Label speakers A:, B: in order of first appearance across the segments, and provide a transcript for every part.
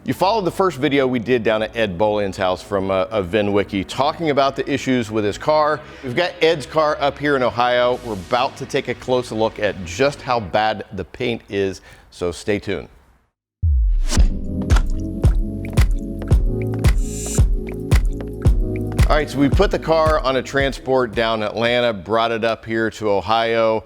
A: You followed the first video we did down at Ed Boland's house from VINwiki, talking about the issues with his car. We've got Ed's car up here in Ohio. We're about to take a closer look at just how bad the paint is, so stay tuned. All right, so we put the car on a transport down Atlanta, brought it up here to Ohio.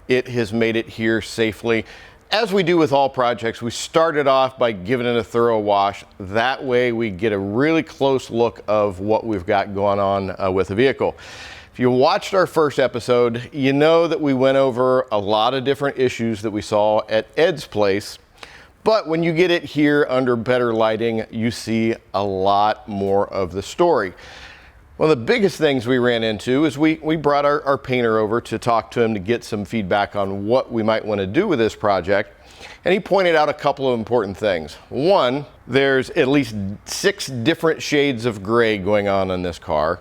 A: It has made it here safely. As we do with all projects, we started off by giving it a thorough wash. That way we get a really close look of what we've got going on with the vehicle. If you watched our first episode, you know that we went over a lot of different issues that we saw at Ed's place. But when you get it here under better lighting, you see a lot more of the story. One of the biggest things we ran into is we brought our painter over to talk to him to get some feedback on what we might want to do with this project. And he pointed out a couple of important things. One, there's at least 6 different shades of gray going on in this car.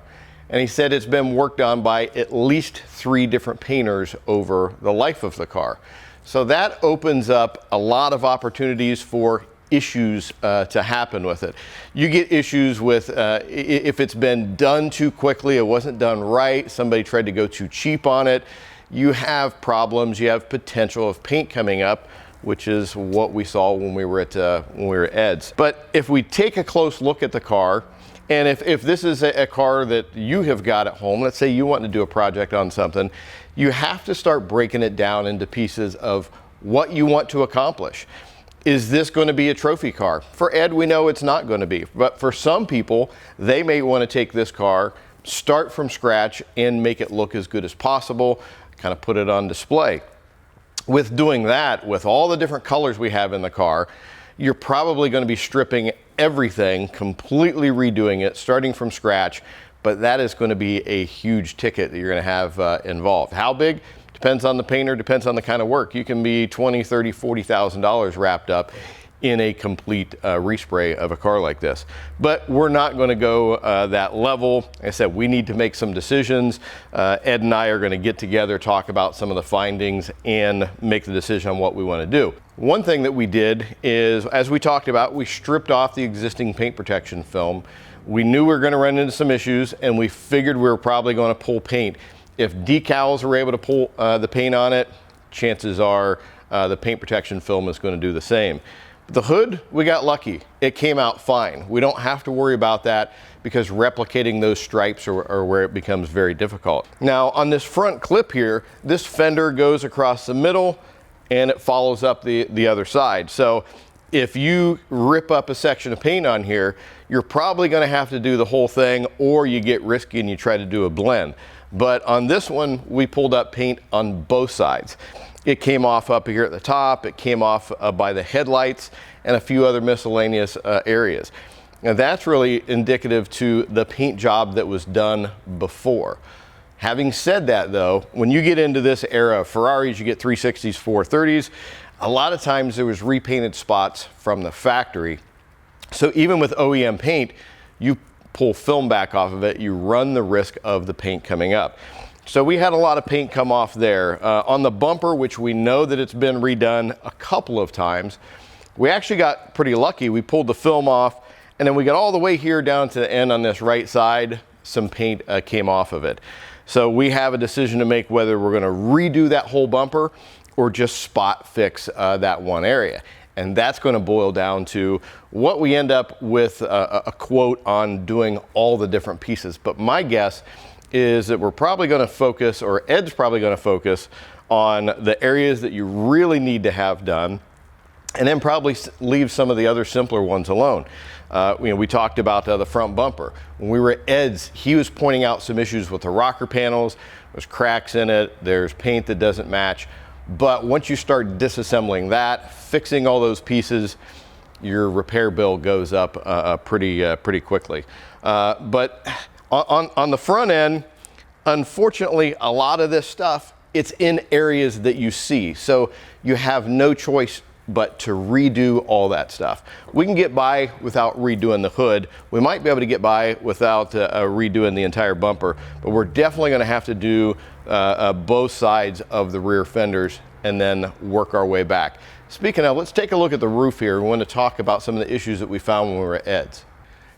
A: And he said it's been worked on by at least 3 different painters over the life of the car. So that opens up a lot of opportunities for issues to happen with it. You get issues with if it's been done too quickly, it wasn't done right, somebody tried to go too cheap on it, you have problems, you have potential of paint coming up, which is what we saw when we were at Ed's. But if we take a close look at the car, and if this is a car that you have got at home, let's say you want to do a project on something, you have to start breaking it down into pieces of what you want to accomplish. Is this going to be a trophy car? For Ed, we know it's not going to be. But for some people, they may want to take this car, start from scratch, and make it look as good as possible, kind of put it on display. With doing that, with all the different colors we have in the car, you're probably going to be stripping everything, completely redoing it, starting from scratch. But that is going to be a huge ticket that you're going to have involved. How big? Depends on the painter, depends on the kind of work. You can be $20,000, $30,000, $40,000 wrapped up in a complete respray of a car like this. But we're not going to go that level. Like I said, we need to make some decisions. Ed and I are going to get together, talk about some of the findings, and make the decision on what we want to do. One thing that we did is, as we talked about, we stripped off the existing paint protection film. We knew we were going to run into some issues, and we figured we were probably going to pull paint. If decals are able to pull the paint on it, chances are the paint protection film is going to do the same. The hood, we got lucky. It came out fine. We don't have to worry about that because replicating those stripes are where it becomes very difficult. Now on this front clip here, this fender goes across the middle and it follows up the other side. So if you rip up a section of paint on here, you're probably going to have to do the whole thing, or you get risky and you try to do a blend. But on this one, we pulled up paint on both sides. It came off up here at the top, it came off by the headlights, and a few other miscellaneous areas. Now that's really indicative to the paint job that was done before. Having said that though, when you get into this era of Ferraris, you get 360s, 430s, a lot of times there was repainted spots from the factory. So even with OEM paint, you pull film back off of it, you run the risk of the paint coming up. So we had a lot of paint come off there. On the bumper, which we know that it's been redone a couple of times, we actually got pretty lucky. We pulled the film off, and then we got all the way here down to the end on this right side, some paint came off of it. So we have a decision to make whether we're gonna redo that whole bumper or just spot fix that one area. And that's going to boil down to what we end up with a quote on doing all the different pieces. But my guess is that we're probably going to focus, or Ed's probably going to focus on the areas that you really need to have done, and then probably leave some of the other simpler ones alone. We talked about the front bumper. When we were at Ed's, he was pointing out some issues with the rocker panels. There's cracks in it, there's paint that doesn't match. But once you start disassembling that, fixing all those pieces, your repair bill goes up pretty quickly. But on the front end, unfortunately, a lot of this stuff, it's in areas that you see. So you have no choice but to redo all that stuff. We can get by without redoing the hood. We might be able to get by without redoing the entire bumper, but we're definitely going to have to do both sides of the rear fenders and then work our way back. Speaking of, let's take a look at the roof here. We want to talk about some of the issues that we found when we were at Ed's.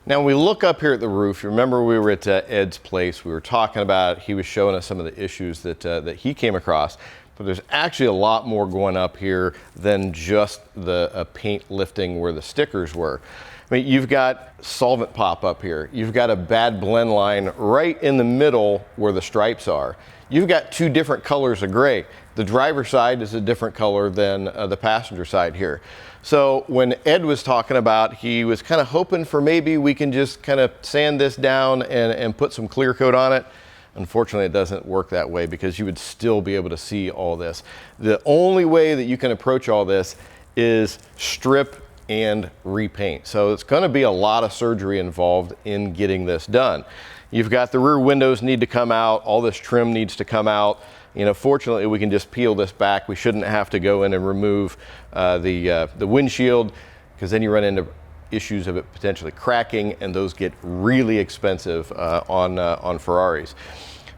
A: Now, when we look up here at the roof, you remember we were at Ed's place. We were talking about, he was showing us some of the issues that he came across. But there's actually a lot more going up here than just the paint lifting where the stickers were. I mean, you've got solvent pop up here. You've got a bad blend line right in the middle where the stripes are. You've got two different colors of gray. The driver's side is a different color than the passenger side here. So when Ed was talking about, he was kind of hoping for maybe we can just kind of sand this down and put some clear coat on it. Unfortunately, it doesn't work that way because you would still be able to see all this. The only way that you can approach all this is strip and repaint. So it's going to be a lot of surgery involved in getting this done. You've got the rear windows need to come out. All this trim needs to come out. You know, fortunately, we can just peel this back. We shouldn't have to go in and remove the windshield, because then you run into issues of it potentially cracking, and those get really expensive on Ferraris.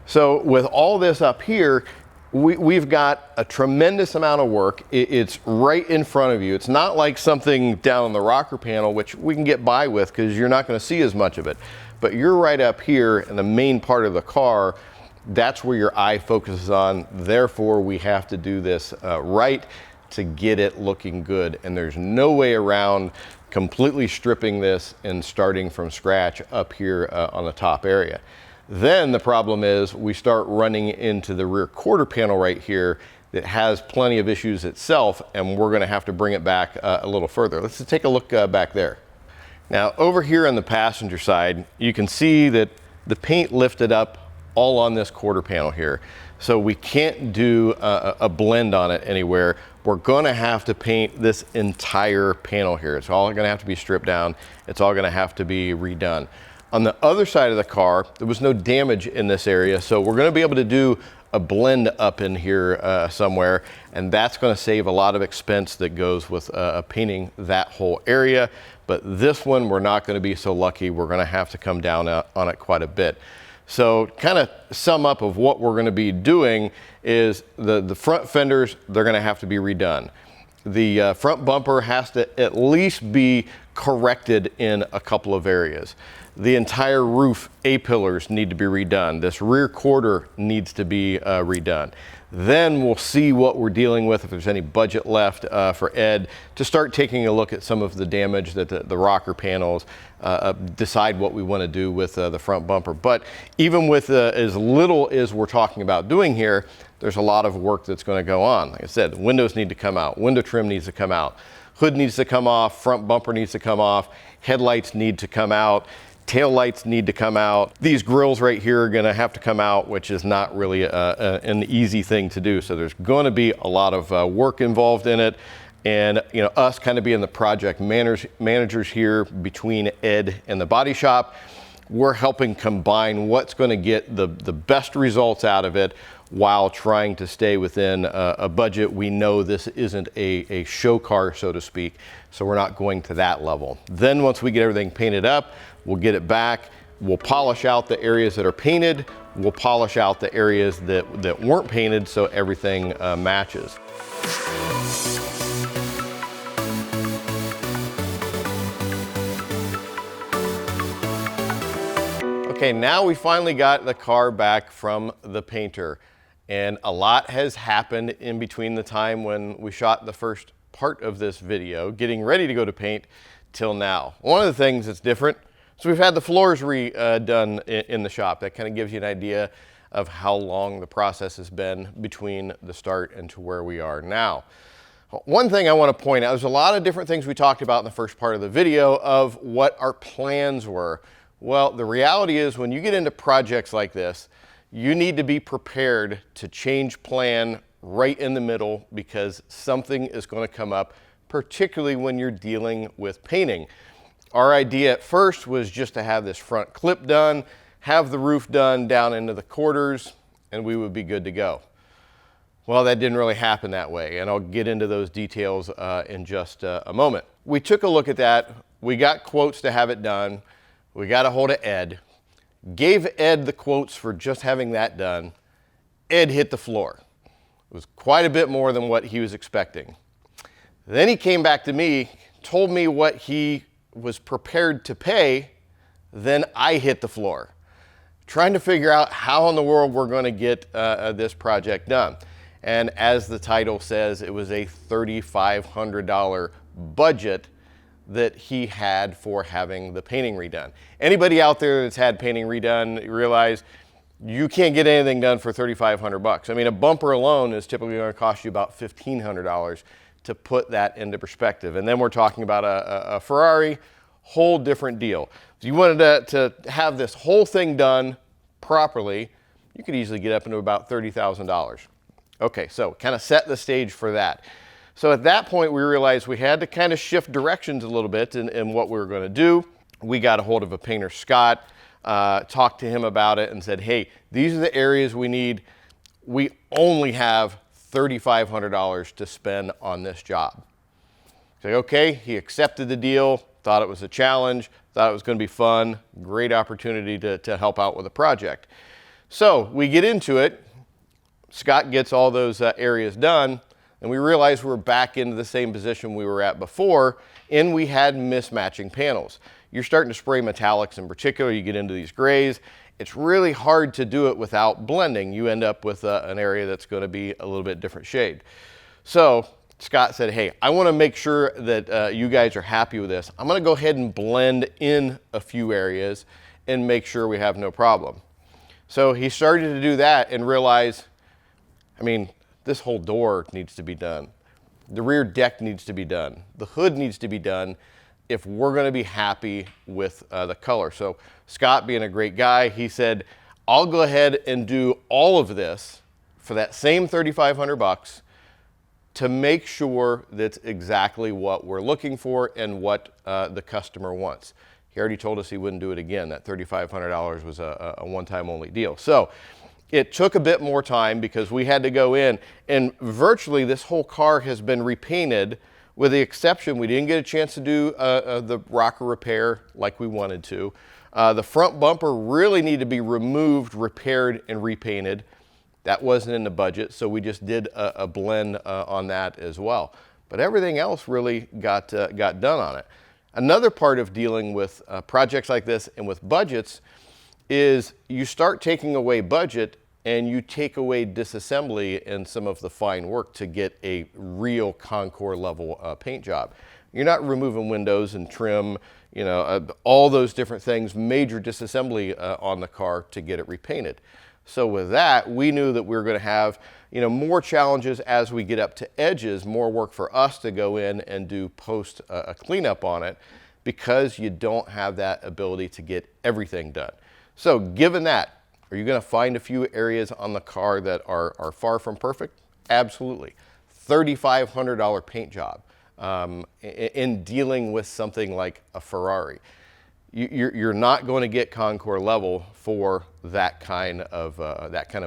A: So with all this up here, we've got a tremendous amount of work. It's right in front of you. It's not like something down on the rocker panel, which we can get by with because you're not going to see as much of it. But you're right up here in the main part of the car. That's where your eye focuses on. Therefore, we have to do this right to get it looking good. And there's no way around completely stripping this and starting from scratch up here on the top area. Then the problem is we start running into the rear quarter panel right here that has plenty of issues itself, and we're going to have to bring it back a little further. Let's take a look back there. Now over here on the passenger side, you can see that the paint lifted up all on this quarter panel here. So we can't do a blend on it anywhere. We're going to have to paint this entire panel here. It's all going to have to be stripped down. It's all going to have to be redone. On the other side of the car, there was no damage in this area, so we're going to be able to do a blend up in here somewhere, and that's going to save a lot of expense that goes with painting that whole area. But this one, we're not going to be so lucky. We're going to have to come down on it quite a bit. So kind of sum up of what we're going to be doing is the front fenders, they're going to have to be redone. The front bumper has to at least be corrected in a couple of areas. The entire roof A-pillars need to be redone. This rear quarter needs to be redone. Then we'll see what we're dealing with, if there's any budget left for Ed to start taking a look at some of the damage that the rocker panels, decide what we want to do with the front bumper. But even with as little as we're talking about doing here, there's a lot of work that's going to go on. Like I said, windows need to come out, window trim needs to come out, hood needs to come off, front bumper needs to come off, headlights need to come out, tail lights need to come out. These grills right here are going to have to come out, which is not really an easy thing to do. So there's going to be a lot of work involved in it. And you know, us kind of being the project managers here between Ed and the body shop, we're helping combine what's going to get the best results out of it while trying to stay within a budget. We know this isn't a show car, so to speak, so we're not going to that level. Then once we get everything painted up, we'll get it back, we'll polish out the areas that are painted, we'll polish out the areas that weren't painted, so everything matches. Okay, now we finally got the car back from the painter, and a lot has happened in between the time when we shot the first part of this video, getting ready to go to paint, till now. One of the things that's different, so we've had the floors redone in the shop. That kind of gives you an idea of how long the process has been between the start and to where we are now. One thing I want to point out, there's a lot of different things we talked about in the first part of the video of what our plans were. Well, the reality is when you get into projects like this, you need to be prepared to change plan right in the middle, because something is going to come up, particularly when you're dealing with painting. Our idea at first was just to have this front clip done, have the roof done down into the quarters, and we would be good to go. Well, that didn't really happen that way, and I'll get into those details in just a moment. We took a look at that. We got quotes to have it done. We got a hold of Ed, gave Ed the quotes for just having that done. Ed hit the floor. It was quite a bit more than what he was expecting. Then he came back to me, told me what he was prepared to pay, then I hit the floor, trying to figure out how in the world we're going to get this project done. And as the title says, it was a $3,500 budget that he had for having the painting redone. Anybody out there that's had painting redone, realize you can't get anything done for $3,500. I mean, a bumper alone is typically going to cost you about $1,500 to put that into perspective. And then we're talking about a Ferrari, whole different deal. If you wanted to have this whole thing done properly, you could easily get up into about $30,000. Okay, so kind of set the stage for that. So at that point, we realized we had to kind of shift directions a little bit in what we were going to do. We got a hold of a painter, Scott, talked to him about it and said, hey, these are the areas we need. We only have $3,500 to spend on this job. So, okay, he accepted the deal, thought it was a challenge, thought it was going to be fun, great opportunity to help out with the project. So we get into it. Scott gets all those areas done, and we realized we're back into the same position we were at before, and we had mismatching panels. You're starting to spray metallics in particular, you get into these grays. It's really hard to do it without blending. You end up with an area that's going to be a little bit different shade. So Scott said, hey, I want to make sure that you guys are happy with this. I'm going to go ahead and blend in a few areas and make sure we have no problem. So he started to do that and realized, I mean, this whole door needs to be done. The rear deck needs to be done. The hood needs to be done if we're going to be happy with the color. So Scott, being a great guy, he said, I'll go ahead and do all of this for that same $3,500 to make sure that's exactly what we're looking for and what the customer wants. He already told us he wouldn't do it again. That $3,500 was a one-time only deal. So it took a bit more time because we had to go in, and virtually this whole car has been repainted, with the exception we didn't get a chance to do the rocker repair like we wanted to. The front bumper really needed to be removed, repaired, and repainted. That wasn't in the budget, so we just did a blend on that as well. But everything else really got done on it. Another part of dealing with projects like this and with budgets is you start taking away budget and you take away disassembly and some of the fine work to get a real Concours level paint job. You're not removing windows and trim, you know, all those different things, major disassembly on the car to get it repainted. So with that, we knew that we were going to have, you know, more challenges as we get up to edges, more work for us to go in and do post a cleanup on it, because you don't have that ability to get everything done. So given that, are you going to find a few areas on the car that are far from perfect? Absolutely. $3,500 paint job in dealing with something like a Ferrari. You're not going to get Concours level for that kind of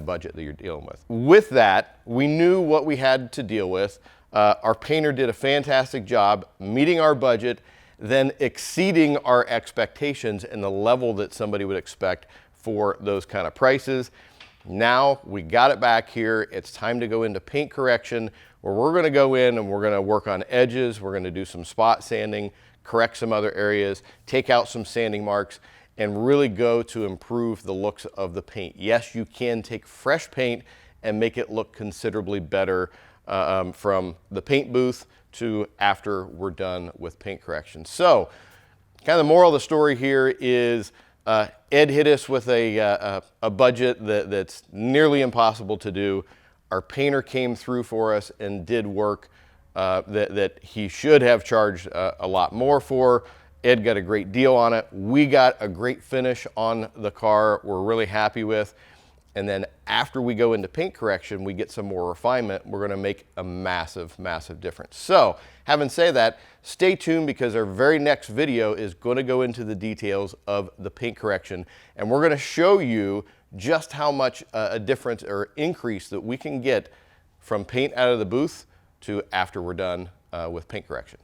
A: budget that you're dealing with. With that, we knew what we had to deal with. Our painter did a fantastic job meeting our budget, then exceeding our expectations and the level that somebody would expect for those kind of prices. Now we got it back here. It's time to go into paint correction, where we're going to go in and we're going to work on edges. We're going to do some spot sanding, correct some other areas, take out some sanding marks, and really go to improve the looks of the paint. Yes, you can take fresh paint and make it look considerably better from the paint booth to after we're done with paint correction. So kind of the moral of the story here is Ed hit us with a budget that's nearly impossible to do. Our painter came through for us and did work that he should have charged a lot more for. Ed got a great deal on it. We got a great finish on the car we're really happy with. And then after we go into paint correction, we get some more refinement. We're going to make a massive, massive difference. So having said that, stay tuned, because our very next video is going to go into the details of the paint correction. And we're going to show you just how much a difference or increase that we can get from paint out of the booth to after we're done with paint correction.